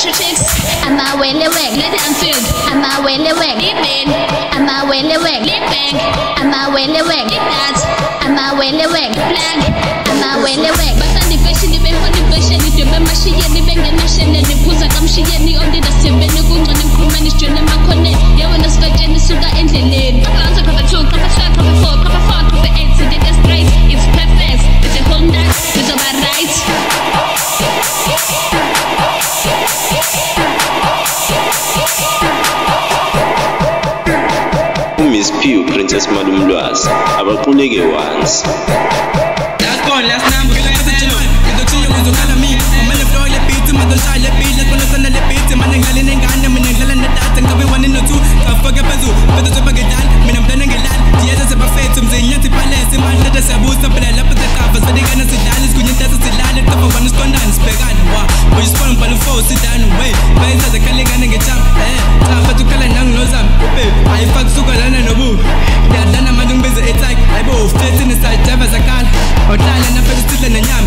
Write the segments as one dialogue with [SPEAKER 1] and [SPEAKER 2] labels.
[SPEAKER 1] special chicks. I'm a willy wig, let it unfilled. I'm a willy wig, deep in. I'm a willy wig, deep bank. I'm a willy wig, deep that. I'm a willy wig, flag. I'm a willy wig. But on the fashion, the bang on the fashion, the demand machine, the bang and nation, and the pusa come she and the only the seven, the gung on the woman is doing my connect. You want to start Jenny Suga in the lane. Cover 2, cover 3, cover 4, cover 5, cover 8, so that's right. It's perfect. It's a whole night. It's about right.
[SPEAKER 2] MicPeeY, Princess Madam Loas, abakhuleke once.
[SPEAKER 3] LastBorn, last number, get the chill. Get the chill, get the color me. I'm on the floor, let beat him, I'm the shy, let beat, let go, let the beat him. I'm in Galin and Ghana, I'm in Galan, and I'll be 1 in the 2. I'll forget Bazu, but the super get done. I'm planning a lot. The others have a fate, some say, Yanti Palace, and my letters are boost up, and I love the covers. So they're gonna sit down, it's good, that's a line, it's up, one is gone down, it's began. Wow, but you spawn, but sit down, wait. But it's the Kali and get jump, but to Kalan, no, I fuck Sugar and a boo. Yeah, then I'm doing busy, it's like I both fit in the side, Javas a car, or Thailand, I'm still in the yam.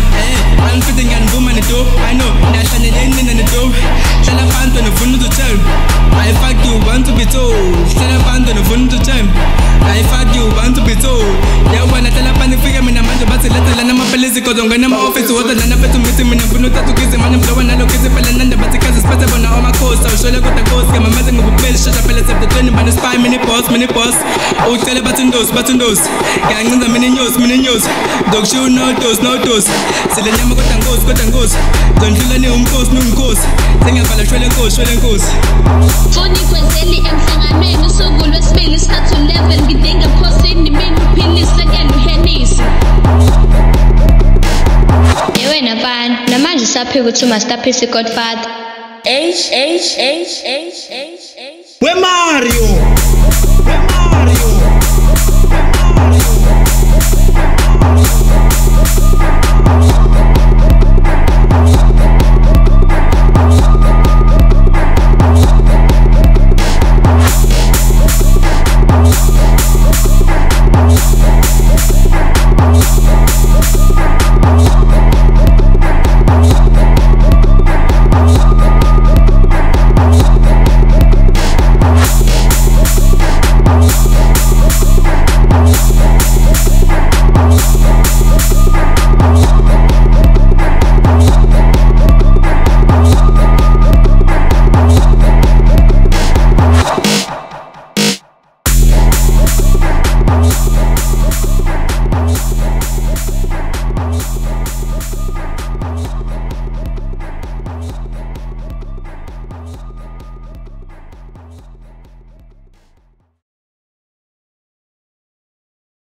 [SPEAKER 3] I'm fitting and boom and the dope. I know, that's an ending in the dope. Shall I find on the phone to term? I fuck you, want to be told. Shall I find on the phone to term? I fuck you, want to be told. Yeah, when I tell a panic figure, I'm a but a little and I'm a police because I'm gonna office water and I'm to meet him in a Punuta to kiss him and blow and I look at the Palan, but because it's better on all my coast. I'll show you what the ghost. I'm a messing with a bill, shut up, let's have the 20 minutes, 5 minute pause. Oh, tell a button those. Gang on the mini news. Dog show, no toes. Say the name got and goes. Don't you let him coast. Sing about a shredding coast.
[SPEAKER 1] Funny Quazeli and Fangano, so good, let's make it start to level. We think of posting the main pills again, Henny's. Ewe napan, namanje saphe ukuthi MasterPeace Godfather.
[SPEAKER 3] Where Mario?